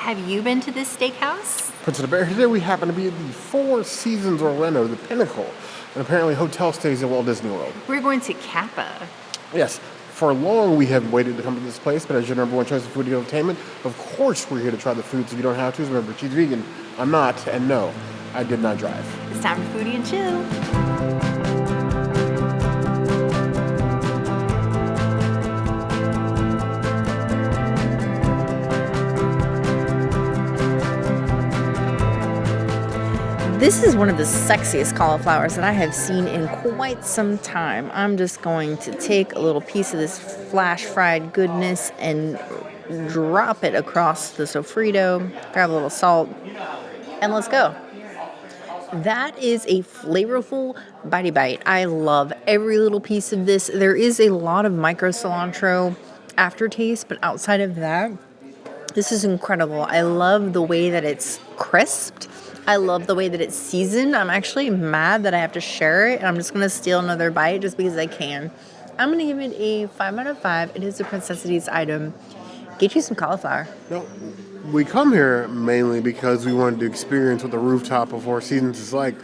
Have you been to this steakhouse? Prince of the Bear. Today we happen to be at the Four Seasons Orlando, the Pinnacle, and apparently hotel stays at Walt Disney World. We're going to Capa. Yes, for long we have waited to come to this place, but as your number one choice of food and entertainment, of course we're here to try the food, so you don't have to. Remember, she's vegan. I'm not, and no, I did not drive. It's time for Foodie and Chill. This is one of the sexiest cauliflowers that I have seen in quite some time. I'm just going to take a little piece of this flash fried goodness and drop it across the sofrito, grab a little salt, and let's go. That is a flavorful bitey bite. I love every little piece of this. There is a lot of micro cilantro aftertaste, but outside of that, this is incredible. I love the way that it's crisped. I love the way that it's seasoned. I'm actually mad that I have to share it, and I'm just going to steal another bite just because I can. I'm going to give it a 5 out of 5. It is a Princessities item. Get you some cauliflower. No, we come here mainly because we wanted to experience what the rooftop of Four Seasons is like,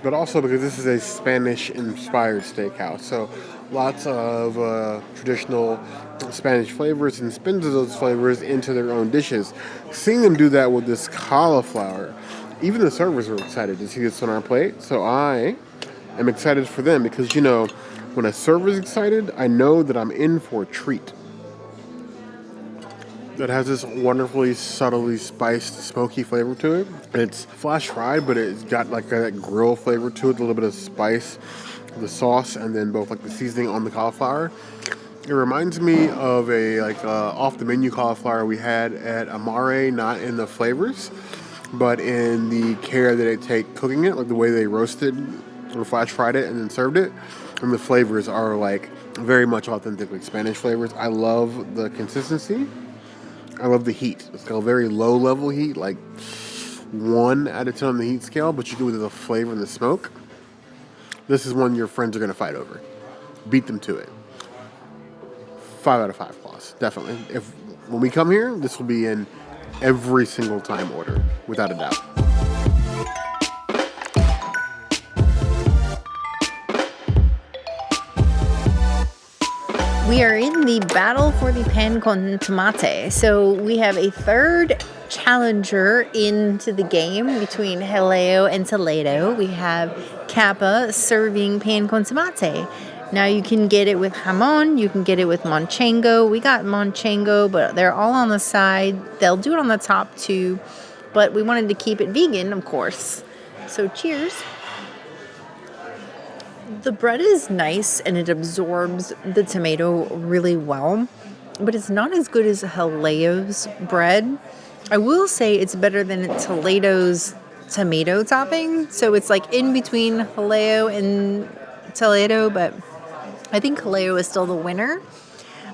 but also because this is a Spanish-inspired steakhouse. So lots of traditional Spanish flavors and spins of those flavors into their own dishes. Seeing them do that with this cauliflower, even the servers were excited to see this on our plate. So I am excited for them because, you know, when a server's excited, I know that I'm in for a treat. That has this wonderfully subtly spiced, smoky flavor to it. It's flash fried, but it's got like that grill flavor to it, a little bit of spice, the sauce, and then both like the seasoning on the cauliflower. It reminds me of a off the menu cauliflower we had at Amare, not in the flavors, but in the care that they take cooking it, like the way they roasted or flash fried it and then served it. And the flavors are like very much authentically Spanish flavors. I love the consistency. I love the heat. It's got a very low level heat, like 1 out of 10 on the heat scale, but you do it with the flavor and the smoke. This is one your friends are going to fight over. Beat them to it. 5 out of 5 claws, definitely. When we come here, this will be in every single time order, without a doubt. We are in the battle for the pan con tomate. So we have a third challenger into the game between Jaleo and Toledo. We have Capa serving pan con tomate. Now you can get it with jamon, you can get it with Manchego. We got Manchego, but they're all on the side. They'll do it on the top too, but we wanted to keep it vegan, of course. So cheers. The bread is nice and it absorbs the tomato really well, but it's not as good as Jaleo's bread. I will say it's better than Toledo's tomato topping, so it's like in between Jaleo and Toledo, but I think Jaleo is still the winner.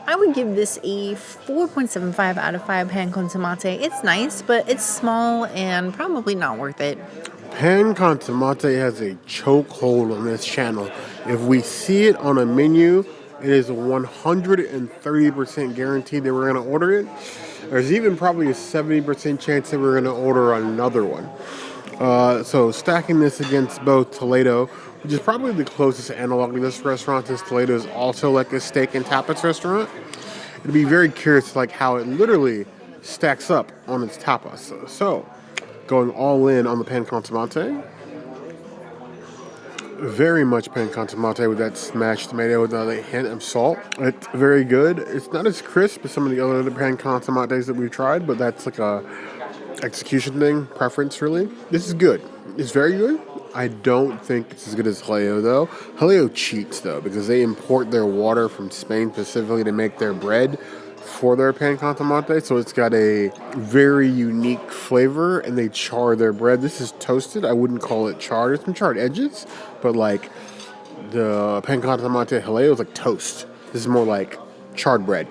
I would give this a 4.75 out of 5 pan con tomate. It's nice, but it's small and probably not worth it. Pan con tomate has a chokehold on this channel. If we see it on a menu, it is a 130% guaranteed that we're going to order it. There's even probably a 70% chance that we're going to order another one. So stacking this against both Toledo, which is probably the closest analog to this restaurant, since Toledo is also like a steak and tapas restaurant. It'd be very curious like how it literally stacks up on its tapas. So going all in on the pan con tomate. Very much pan con tomate with that smashed tomato with a hint of salt. It's very good. It's not as crisp as some of the other pan con tomates that we've tried, but that's like a execution thing, preference really. This is good. It's very good. I don't think it's as good as Jaleo though. Jaleo cheats though because they import their water from Spain specifically to make their bread for their pan con tomate, so it's got a very unique flavor, and they char their bread. This is toasted. I wouldn't call it charred. There's some charred edges, but like the pan con tomate Jaleo is like toast. This is more like charred bread.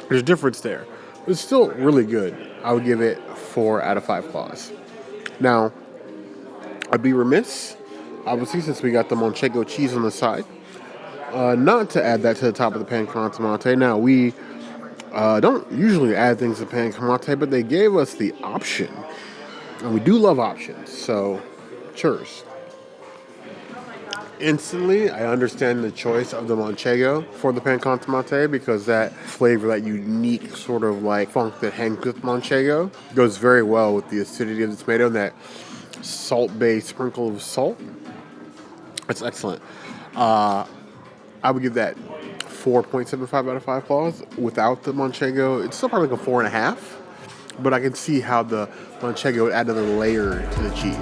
There's a difference there. But it's still really good. I would give it 4 out of 5 claws. Now, I'd be remiss, obviously, since we got the Manchego cheese on the side, not to add that to the top of the pan con tomate. Now, we Don't usually add things to pan con mate, but they gave us the option. And we do love options, so cheers. Instantly, I understand the choice of the Manchego for the pan con tomate because that flavor, that unique sort of like funk that hangs with Manchego goes very well with the acidity of the tomato and that salt-based sprinkle of salt. That's excellent. I would give that 4.75 out of 5 claws. Without the Manchego, it's still probably like a 4.5. But I can see how the Manchego would add another layer to the cheese.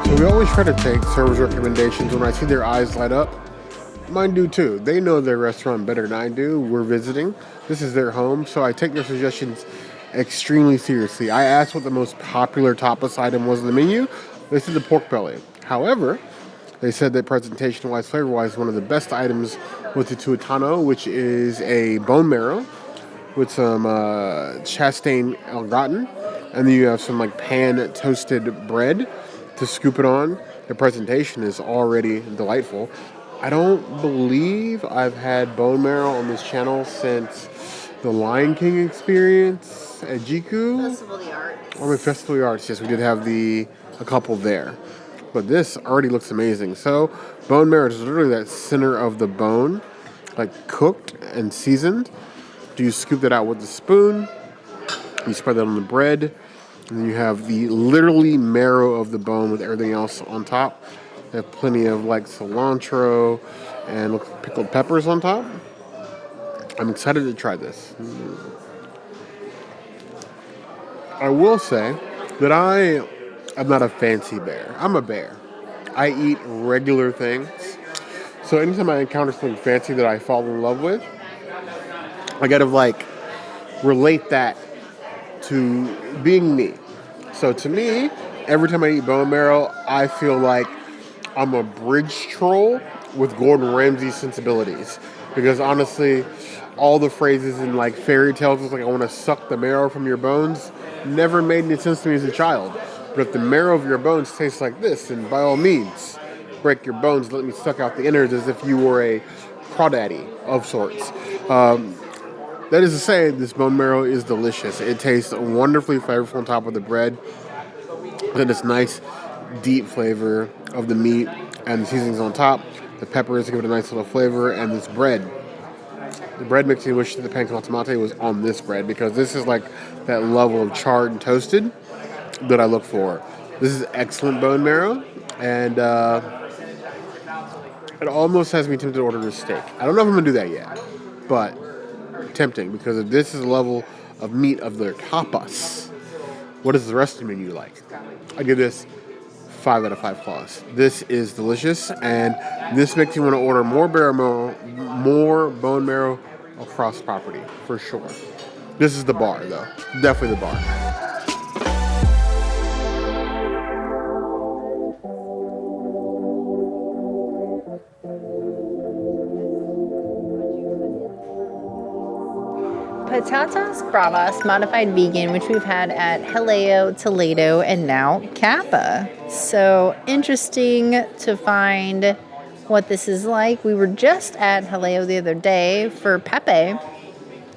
So we always try to take servers' recommendations when I see their eyes light up. Mine do too. They know their restaurant better than I do. We're visiting. This is their home, so I take their suggestions extremely seriously. I asked what the most popular tapas item was on the menu. They said the pork belly. However, they said that presentation-wise, flavor-wise, one of the best items was the Tuétano, which is a bone marrow with some Chistorra Gratin, and then you have some like pan-toasted bread to scoop it on. The presentation is already delightful. I don't believe I've had bone marrow on this channel since the Lion King experience at Jiku. Festival of the Arts. Or Festival of the Arts, yes, we did have a couple there. But this already looks amazing. So, bone marrow is literally that center of the bone, like cooked and seasoned. Do you scoop that out with a spoon? You spread that on the bread. And then you have the literally marrow of the bone with everything else on top. They have plenty of like cilantro and pickled peppers on top. I'm excited to try this. I will say that I am not a fancy bear. I'm a bear. I eat regular things. So anytime I encounter something fancy that I fall in love with, I gotta like relate that to being me. So to me, every time I eat bone marrow, I feel like I'm a bridge troll with Gordon Ramsay sensibilities. Because honestly, all the phrases in like fairy tales, it's like I want to suck the marrow from your bones, never made any sense to me as a child. But if the marrow of your bones tastes like this, then by all means, break your bones, let me suck out the innards as if you were a crawdaddy of sorts. That is to say, this bone marrow is delicious. It tastes wonderfully flavorful on top of the bread. Then this nice, deep flavor of the meat and the seasonings on top. The peppers give it a nice little flavor, and this bread. The bread mixing which the pan con tomate was on this bread because this is like that level of charred and toasted that I look for. This is excellent bone marrow, and it almost has me tempted to order a steak. I don't know if I'm going to do that yet, but tempting because if this is the level of meat of their tapas, what is the rest of the menu like? I give this 5 out of 5 claws. This is delicious, and this makes you want to order more bone marrow across property, for sure. This is the bar, though. Definitely the bar. Patatas Bravas, modified vegan, which we've had at Jaleo, Toledo, and now Capa. So interesting to find what this is like. We were just at Jaleo the other day for Pepe,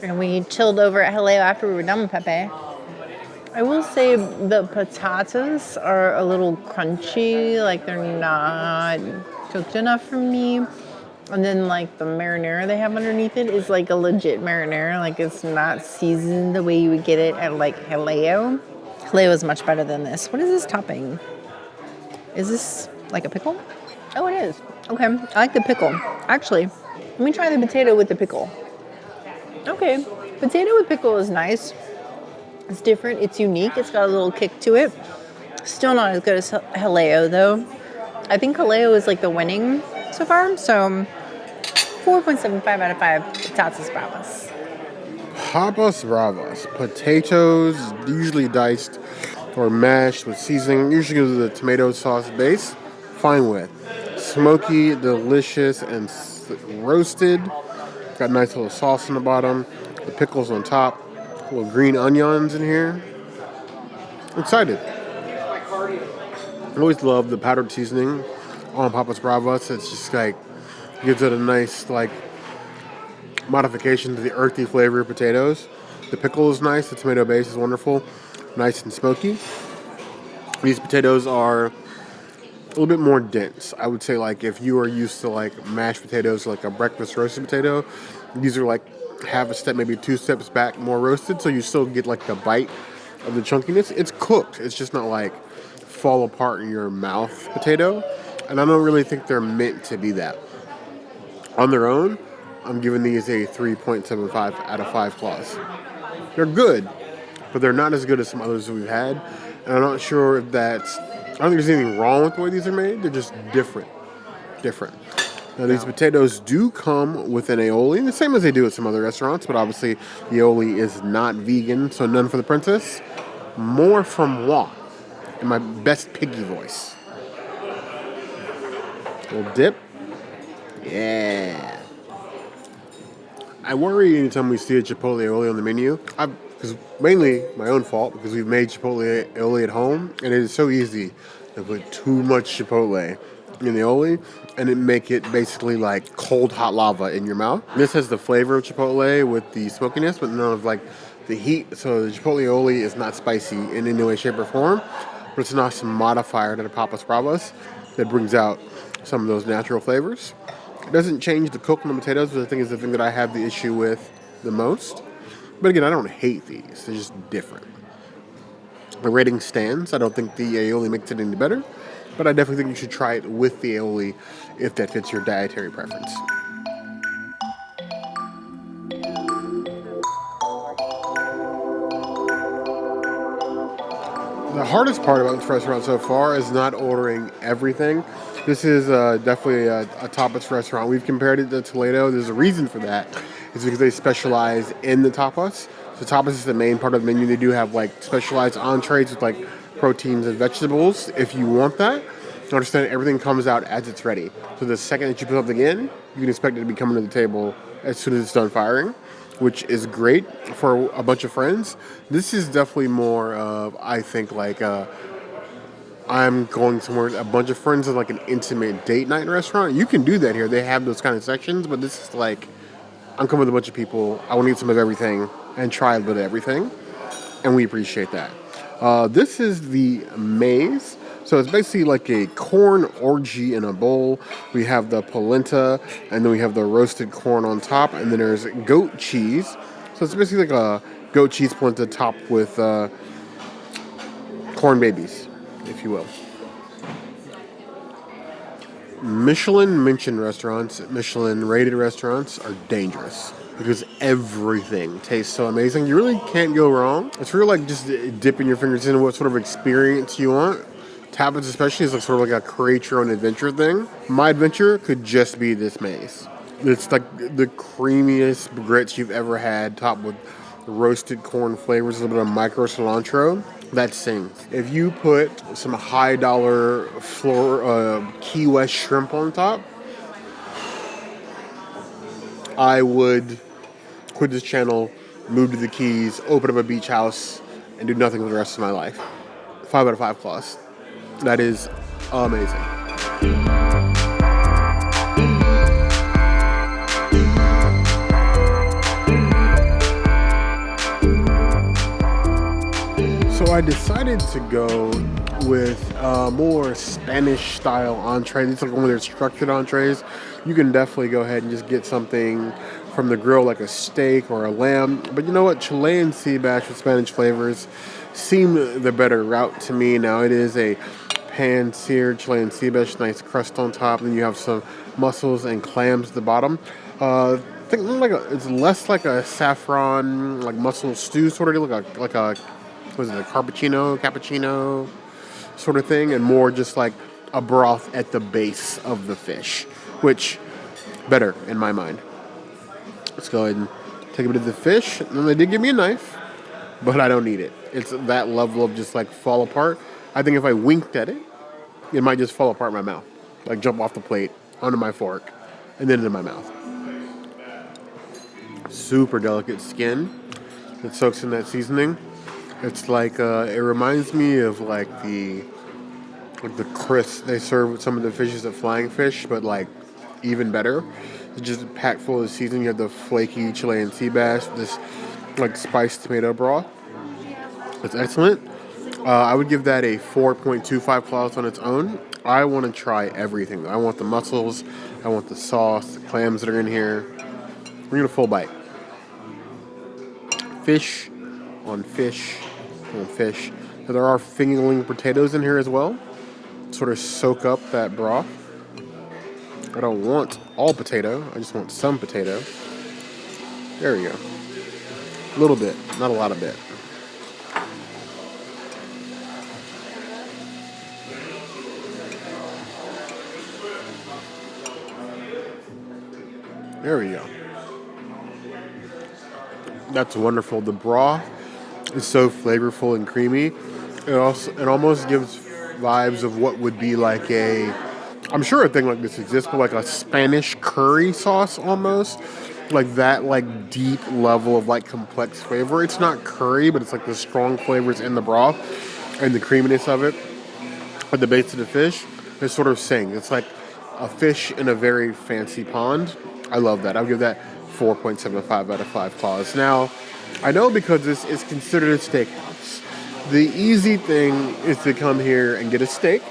and we chilled over at Jaleo after we were done with Pepe. I will say the patatas are a little crunchy, like they're not cooked enough for me. And then, like, the marinara they have underneath it is, like, a legit marinara. Like, it's not seasoned the way you would get it at, like, Jaleo. Jaleo is much better than this. What is this topping? Is this, like, a pickle? Oh, it is. Okay. I like the pickle. Actually, let me try the potato with the pickle. Okay. Potato with pickle is nice. It's different. It's unique. It's got a little kick to it. Still not as good as Jaleo, though. I think Jaleo is, like, the winning so far, so 4.75 out of 5 Tapas Bravas. Tapas Bravas. Potatoes, usually diced or mashed with seasoning. Usually goes with the tomato sauce base. Fine with. Smoky, delicious, and roasted. Got a nice little sauce on the bottom. The pickles on top. Little green onions in here. I'm excited. I always love the powdered seasoning on Papas Bravas. It's just like gives it a nice like modification to the earthy flavor of potatoes. The pickle is nice. The tomato base is wonderful, nice and smoky. These potatoes are a little bit more dense. I would say like if you are used to like mashed potatoes, like a breakfast roasted potato, these are like half a step, maybe 2 steps back, more roasted. So you still get like the bite of the chunkiness. It's cooked. It's just not like fall apart in your mouth potato. And I don't really think they're meant to be that. On their own, I'm giving these a 3.75 out of 5 claws. They're good, but they're not as good as some others that we've had. And I'm not sure if that's... I don't think there's anything wrong with the way these are made. They're just different. Now, these potatoes do come with an aioli, the same as they do at some other restaurants, but obviously the aioli is not vegan, so none for the princess. More from Walt in my best piggy voice. A little dip. Yeah. I worry anytime we see a Chipotle Aïoli on the menu. Because mainly my own fault, because we've made Chipotle Aïoli at home, and it is so easy to put too much Chipotle in the aioli, and it make it basically like cold hot lava in your mouth. This has the flavor of Chipotle with the smokiness, but none of like the heat. So the Chipotle Aïoli is not spicy in any way, shape, or form, but it's a nice modifier to the Papas Bravas that brings out some of those natural flavors. It doesn't change the cook on the potatoes, which I think is the thing that I have the issue with the most. But again, I don't hate these. They're just different. The rating stands. I don't think the aioli makes it any better, but I definitely think you should try it with the aioli if that fits your dietary preference. The hardest part about this restaurant so far is not ordering everything. This is definitely a tapas restaurant. We've compared it to Toledo. There's a reason for that. It's because they specialize in the tapas. So tapas is the main part of the menu. They do have like specialized entrees with like proteins and vegetables if you want that. Understand everything comes out as it's ready. So the second that you put something in, you can expect it to be coming to the table as soon as it's done firing, which is great for a bunch of friends. This is definitely more of, I think, like I'm going somewhere, a bunch of friends in like an intimate date night restaurant. You can do that here. They have those kind of sections, but this is like, I'm coming with a bunch of people. I want to eat some of everything and try a bit of everything, and we appreciate that. This is the Maiz. So it's basically like a corn orgy in a bowl. We have the polenta, and then we have the roasted corn on top, and then there's goat cheese. So it's basically like a goat cheese polenta topped with corn babies, if you will. Michelin-mentioned restaurants, Michelin-rated restaurants are dangerous because everything tastes so amazing. You really can't go wrong. It's really like just dipping your fingers into what sort of experience you want. Tapas especially is like sort of like a create your own adventure thing. My adventure could just be this Maiz. It's like the creamiest grits you've ever had, topped with roasted corn flavors, a little bit of micro cilantro. That sings. If you put some high dollar Key West shrimp on top, I would quit this channel, move to the Keys, open up a beach house, and do nothing for the rest of my life. 5 out of 5 claws. That is amazing. So I decided to go with more Spanish style entree. These are like one of their structured entrees. You can definitely go ahead and just get something from the grill like a steak or a lamb. But you know what? Chilean Seabass with Spanish flavors seem the better route to me. Now it is a pan-seared Chilean Seabass, nice crust on top. Then you have some mussels and clams at the bottom. I think it's less like a saffron, like mussel stew sort of, like a what is it, a cappuccino sort of thing, and more just like a broth at the base of the fish, which better in my mind. Let's go ahead and take a bit of the fish. And they did give me a knife, but I don't need it. It's that level of just like fall apart. I think if I winked at it, it might just fall apart in my mouth, like jump off the plate onto my fork and then into my mouth. Super delicate skin that soaks in that seasoning. It's like, it reminds me of like the like the crisp they serve with some of the fishes at Flying Fish, but like even better. It's just packed full of seasoning. You have the flaky Chilean Seabass, this like spiced tomato broth. It's excellent. I would give that a 4.25 claws on its own. I want to try everything. I want the mussels. I want the sauce, the clams that are in here. We're going to full bite. Fish on fish on fish. Now, there are fingerling potatoes in here as well. Sort of soak up that broth. I don't want all potato. I just want some potato. There we go. A little bit, not a lot of bit. There we go. That's wonderful. The broth is so flavorful and creamy. It almost gives vibes of what would be like I'm sure a thing like this exists, but like a Spanish curry sauce almost. Like that like deep level of like complex flavor. It's not curry, but it's like the strong flavors in the broth and the creaminess of it at the base of the fish. It's sort of sing. It's like a fish in a very fancy pond. I love that. I'll give that 4.75 out of 5 claws. Now, I know because this is considered a steakhouse, the easy thing is to come here and get a steak.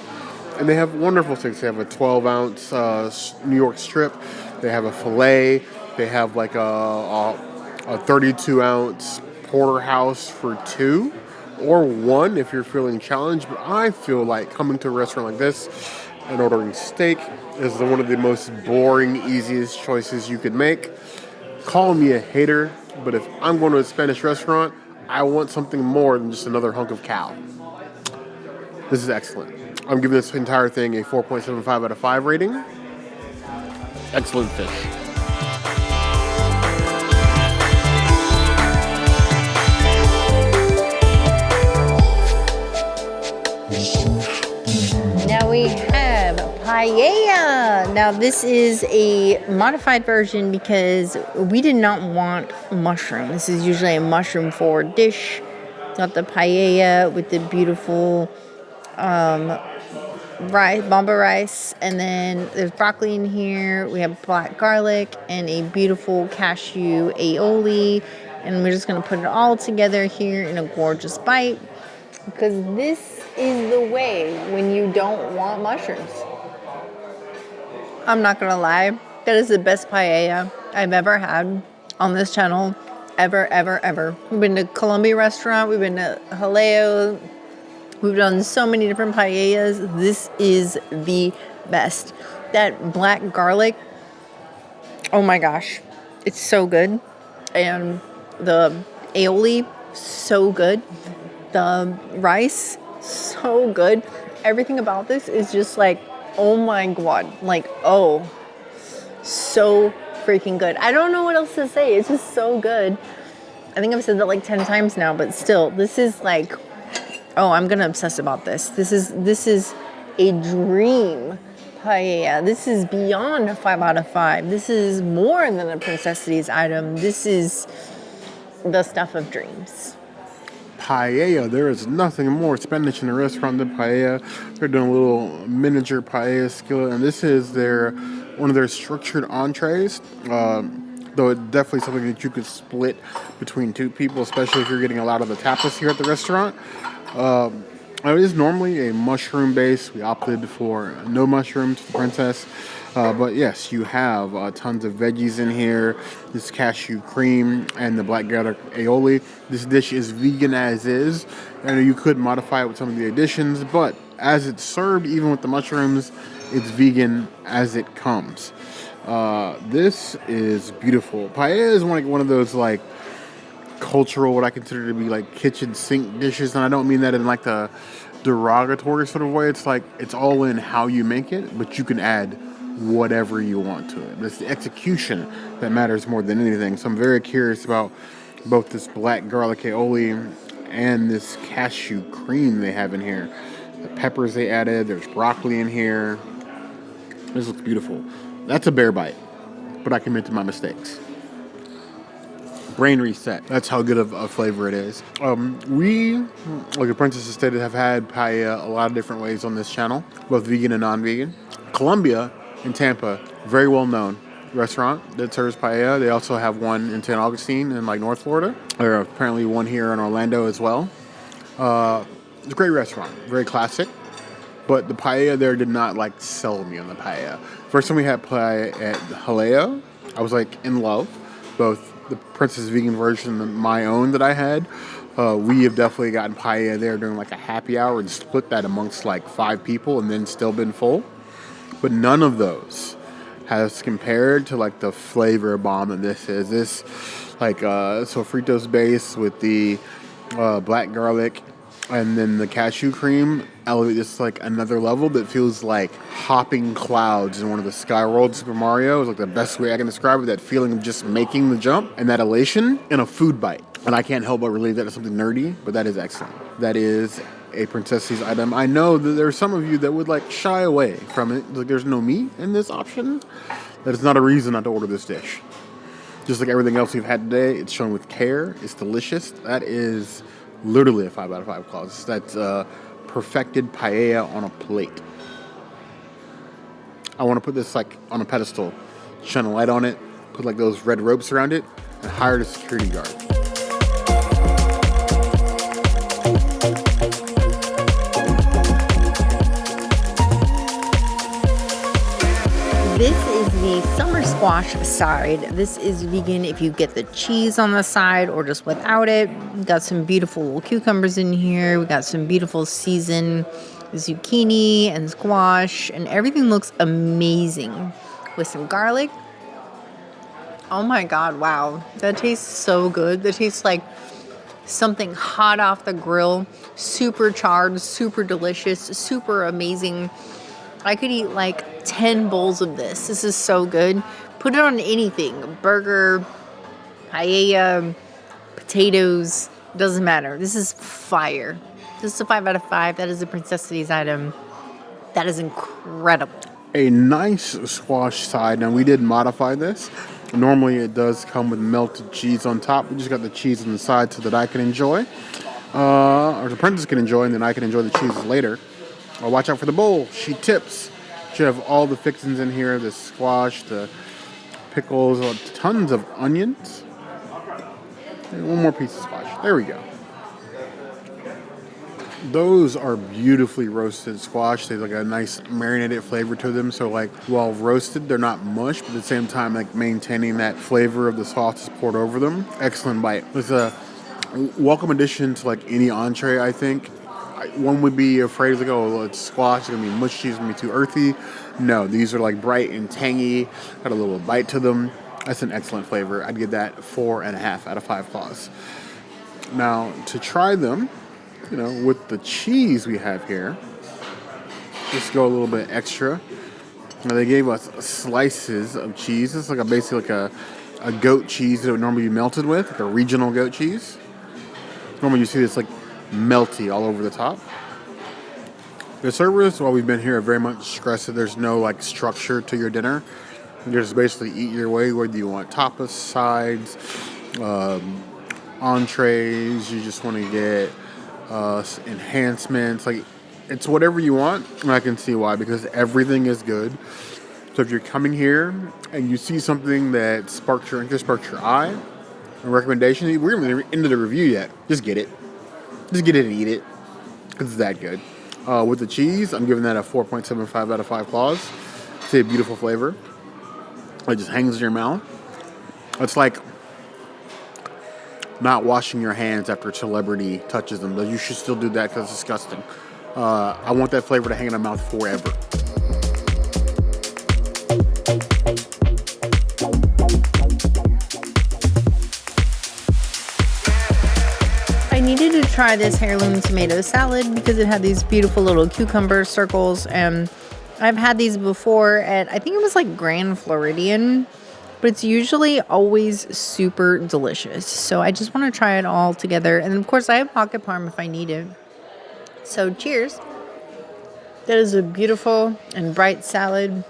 And they have wonderful steaks. They have a 12-ounce New York strip. They have a filet. They have like a 32-ounce porterhouse for 2 or 1 if you're feeling challenged. But I feel like coming to a restaurant like this and ordering steak is one of the most boring, easiest choices you could make. Call me a hater, but if I'm going to a Spanish restaurant, I want something more than just another hunk of cow. This is excellent. I'm giving this entire thing a 4.75 out of 5 rating. Excellent fish. Now we have paella. Now this is a modified version because we did not want mushroom. This is usually a mushroom forward dish. Got the paella with the beautiful rice, bomba rice, and then there's broccoli in here. We have black garlic and a beautiful cashew aioli, and we're just gonna put it all together here in a gorgeous bite because this is the way when you don't want mushrooms. I'm not gonna lie, that is the best paella I've ever had on this channel, ever. We've been to Colombia restaurant, we've been to Jaleo. We've done so many different paellas. This is the best. That black garlic, oh my gosh, it's so good. And the aioli, so good. The rice, so good. Everything about this is just like, oh my god, like, oh, so freaking good. I don't know what else to say. It's just so good. I think I've said that like 10 times now, but still, this is like, oh, I'm gonna obsess about this. This is a dream paella. This is beyond a 5 out of 5. This is more than a Princessities item. This is the stuff of dreams. Paella, there is nothing more Spanish in the restaurant than paella. They're doing a little miniature paella skillet, and this is one of their structured entrees. Though it's definitely something that you could split between 2 people, especially if you're getting a lot of the tapas here at the restaurant. It is normally a mushroom base. We opted for no mushrooms for the princess. But yes, you have tons of veggies in here, this cashew cream, and the black garlic aioli. This dish is vegan as is. I know you could modify it with some of the additions, but as it's served, even with the mushrooms, it's vegan as it comes. This is beautiful. Paella is one of those like cultural, what I consider to be like kitchen sink dishes, and I don't mean that in like the derogatory sort of way. It's like it's all in how you make it, but you can add whatever you want to it. It's the execution that matters more than anything. So I'm very curious about both this black garlic aioli and this cashew cream they have in here. The peppers they added, there's broccoli in here. This looks beautiful. That's a bear bite, but I committed to my mistakes. brain reset. That's how good of a flavor it is. We, like the princess has stated, have had paella a lot of different ways on this channel, both vegan and non-vegan. Colombia in Tampa, very well known restaurant that serves paella. They also have one in St. Augustine in like North Florida. There's apparently one here in Orlando as well. It's a great restaurant, very classic. But the paella there did not like sell me on the paella. First time we had paella at Jaleo, I was like in love. Both the Princess Vegan version and my own that I had. We have definitely gotten paella there during like a happy hour and split that amongst like 5 people and then still been full. But none of those has compared to like the flavor bomb that this is. This like Sofrito's base with the black garlic and then the cashew cream elevate this like another level that feels like hopping clouds in one of the sky worlds Super Mario. Is like the best way I can describe it. That feeling of just making the jump and that elation in a food bite. And I can't help but relate that to something nerdy, but that is excellent. That is a Princess's item. I know that there are some of you that would like shy away from it. Like there's no meat in this option. That is not a reason not to order this dish. Just like everything else we've had today, it's shown with care. It's delicious. That is literally a 5 out of 5 clause. That's perfected paella on a plate. I want to put this like on a pedestal, shine a light on it, put like those red ropes around it, and hire a security guard. This is the summer squash side. This is vegan if you get the cheese on the side or just without it. We got some beautiful little cucumbers in here. We got some beautiful seasoned zucchini and squash, and everything looks amazing with some garlic. Oh my God, wow. That tastes so good. That tastes like something hot off the grill, super charred, super delicious, super amazing. I could eat like 10 bowls of this. This is so good. Put it on anything. Burger, paella, potatoes. Doesn't matter. This is fire. This is a 5 out of 5. That is a Princess's item. That is incredible. A nice squash side. Now we did modify this. Normally it does come with melted cheese on top. We just got the cheese on the side so that I can enjoy. Or the princess can enjoy, and then I can enjoy the cheese later. Watch out for the bowl. She tips. She have all the fixings in here. The squash, the pickles, tons of onions. And one more piece of squash. There we go. Those are beautifully roasted squash. They have like a nice marinated flavor to them. So like while roasted, they're not mush, but at the same time like maintaining that flavor of the sauce that's poured over them. Excellent bite. It's a welcome addition to like any entree, I think. One would be afraid, like, oh, well, it's squash, it's going to be mushy, it's going to be too earthy. No, these are like bright and tangy, got a little bite to them. That's an excellent flavor. I'd give that 4.5 out of 5 claws. Now, to try them, you know, with the cheese we have here, just go a little bit extra. Now, they gave us slices of cheese. It's like basically like a goat cheese that would normally be melted with, like a regional goat cheese. Normally you see this like melty all over the top. The servers, while we've been here, have very much stressed that there's no like structure to your dinner. You just basically eat your way, whether you want tapas, sides, entrees, you just want to get enhancements. Like, it's whatever you want, and I can see why, because everything is good. So if you're coming here and you see something that sparks your interest, sparks your eye, a recommendation, we're not even into the review yet, just get it. Just get it and eat it, because it's that good. With the cheese, I'm giving that a 4.75 out of 5 claws. It's a beautiful flavor. It just hangs in your mouth. It's like not washing your hands after a celebrity touches them. But you should still do that because it's disgusting. I want that flavor to hang in my mouth forever. Needed to try this heirloom tomato salad because it had these beautiful little cucumber circles, and I've had these before at, I think it was like Grand Floridian, but it's usually always super delicious. So I just want to try it all together, and of course I have pocket parm if I need it. So cheers. That is a beautiful and bright salad,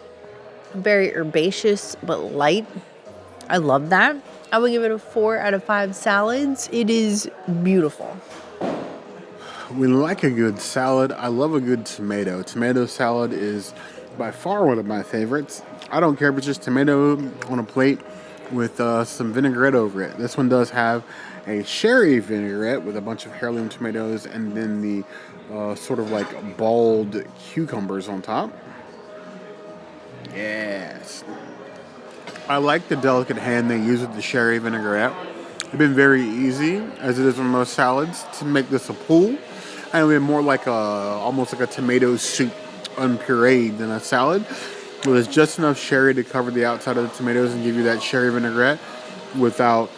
very herbaceous but light. I love that. I would give it a 4 out of 5 salads. It is beautiful. We like a good salad. I love a good tomato. Tomato salad is by far one of my favorites. I don't care if it's just tomato on a plate with some vinaigrette over it. This one does have a sherry vinaigrette with a bunch of heirloom tomatoes and then the sort of like balled cucumbers on top. Yes. I like the delicate hand they use with the sherry vinaigrette. It's been very easy, as it is with most salads, to make this a pool. And it'll be more like almost like a tomato soup unpureed than a salad. But there's just enough sherry to cover the outside of the tomatoes and give you that sherry vinaigrette without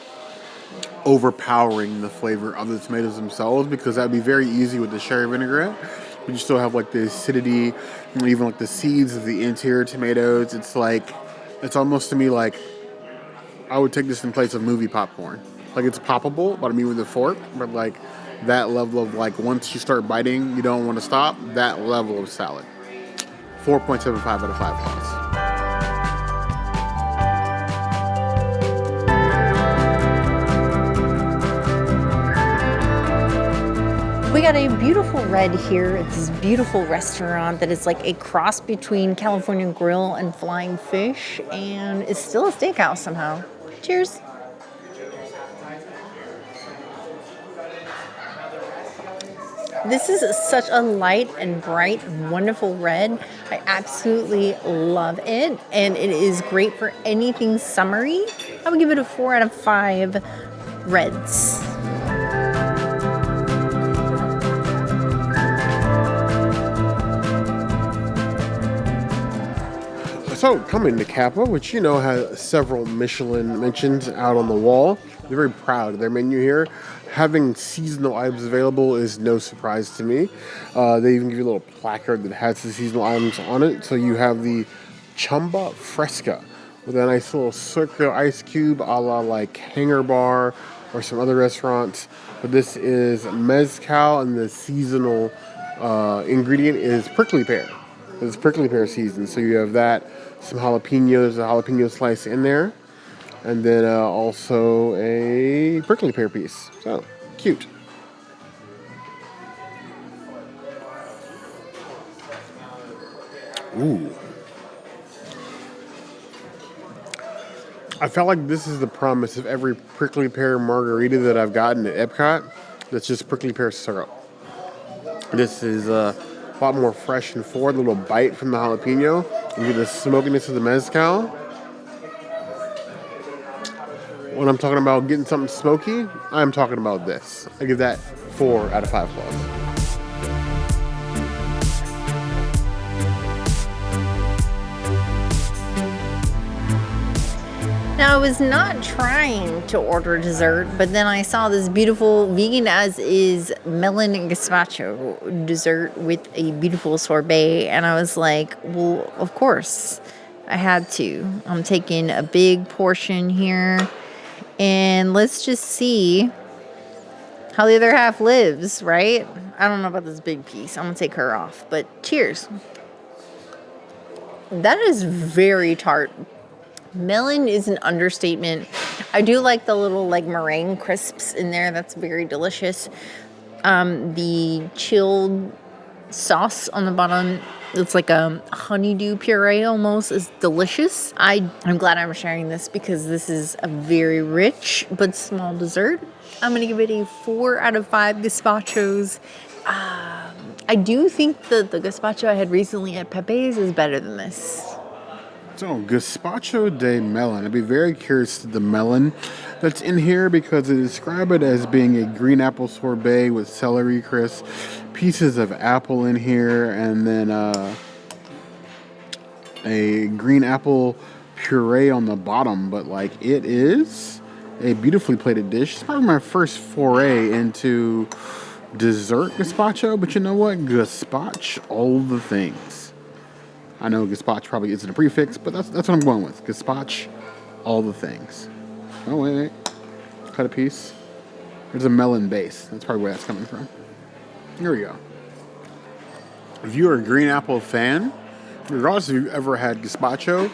overpowering the flavor of the tomatoes themselves, because that would be very easy with the sherry vinaigrette. But you still have like the acidity, and even like the seeds of the interior tomatoes. It's almost to me like I would take this in place of movie popcorn. Like it's poppable, but I mean with a fork, but like that level of like once you start biting, you don't want to stop. That level of salad. 4.75 out of 5 points. We got a beautiful red here. It's this beautiful restaurant that is like a cross between California Grill and Flying Fish, and is still a steakhouse somehow. Cheers. This is such a light and bright, wonderful red. I absolutely love it, and it is great for anything summery. I would give it a 4 out of 5 reds. So, coming to Capa, which you know has several Michelin mentions out on the wall. They're very proud of their menu here. Having seasonal items available is no surprise to me. They even give you a little placard that has the seasonal items on it. So you have the Chumba Fresca with a nice little circular ice cube a la like Hanger Bar or some other restaurants. But this is mezcal, and the seasonal ingredient is prickly pear. It's prickly pear season, so you have that, some jalapenos, a jalapeno slice in there, and then also a prickly pear piece. So, cute. Ooh. I felt like this is the promise of every prickly pear margarita that I've gotten at Epcot. That's just prickly pear syrup. This is a lot more fresh and forward, a little bite from the jalapeno, and get the smokiness of the mezcal. When I'm talking about getting something smoky, I'm talking about this. I give that 4 out of 5 plus. Now, I was not trying to order dessert, but then I saw this beautiful vegan as is melon gazpacho dessert with a beautiful sorbet, and I was like, well, of course, I had to. I'm taking a big portion here, and let's just see how the other half lives, right? I don't know about this big piece. I'm gonna take her off, but cheers. That is very tart. Melon is an understatement. I do like the little like meringue crisps in there. That's very delicious. The chilled sauce on the bottom, it's like a honeydew puree almost, is delicious. I'm glad I'm sharing this because this is a very rich but small dessert. I'm going to give it a 4 out of 5 gazpachos. I do think that the gazpacho I had recently at Pepe's is better than this. So, gazpacho de melon. I'd be very curious to the melon that's in here because they describe it as being a green apple sorbet with celery crisp, pieces of apple in here, and then a green apple puree on the bottom. But, like, it is a beautifully plated dish. It's probably my first foray into dessert gazpacho, but you know what? Gazpacho all the things. I know gazpacho probably isn't a prefix, but that's what I'm going with. Gazpacho, all the things. Oh, wait. Cut a piece. There's a melon base. That's probably where that's coming from. Here we go. If you're a green apple fan, regardless if you've ever had gazpacho,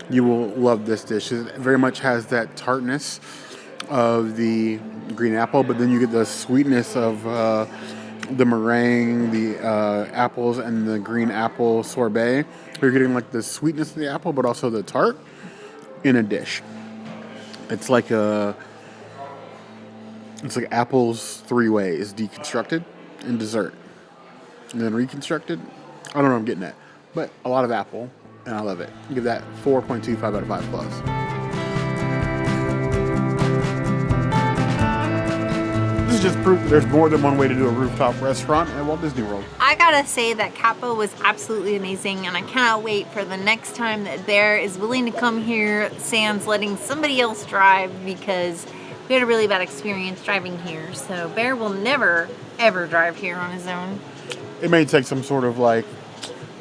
you will love this dish. It very much has that tartness of the green apple, but then you get the sweetness of the meringue, the apples, and the green apple sorbet. You're getting like the sweetness of the apple, but also the tart in a dish. It's like apples three ways: deconstructed and dessert, and then reconstructed. I don't know what I'm getting at, but a lot of apple, and I love it. Give that 4.25 out of 5 plus. This is just proof that there's more than one way to do a rooftop restaurant at Walt Disney World. I gotta say that Capa was absolutely amazing, and I cannot wait for the next time that Bear is willing to come here, sans letting somebody else drive, because we had a really bad experience driving here. So Bear will never, ever drive here on his own. It may take some sort of like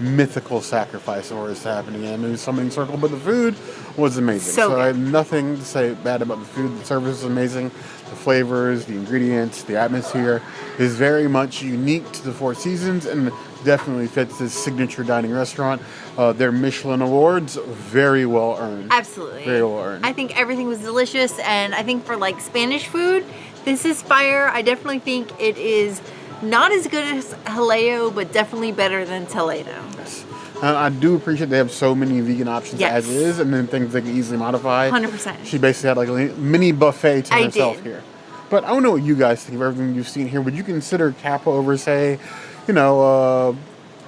mythical sacrifice or is happening in maybe summoning circle, but the food was amazing. So I have nothing to say bad about the food. The service is amazing. The flavors, the ingredients, the atmosphere is very much unique to the Four Seasons and definitely fits this signature dining restaurant. Their Michelin awards, very well earned. Absolutely. Very well earned. I think everything was delicious, and I think for like Spanish food, this is fire. I definitely think it is not as good as Jaleo, but definitely better than Toledo. Yes. I do appreciate they have so many vegan options as is, and then things they can easily modify. 100%. She basically had like a mini buffet to herself here. But I don't know what you guys think of everything you've seen here. Would you consider Capa over, say, Jaleo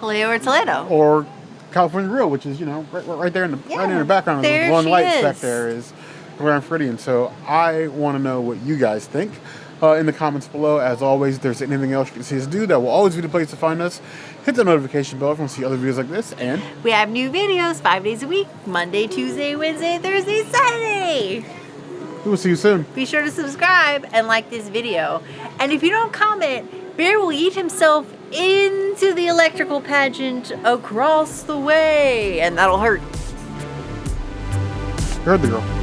or Toledo? Or California Grill, which is, right there in the background. The one lights back there is where I'm pretty. And so I want to know what you guys think. In the comments below. As always, if there's anything else you can see us do, that will always be the place to find us. Hit the notification bell if you want to see other videos like this. And we have new videos 5 days a week: Monday, Tuesday, Wednesday, Thursday, Saturday. We will see you soon. Be sure to subscribe and like this video. And if you don't comment, Bear will eat himself into the electrical pageant across the way, and that'll hurt. You heard the girl.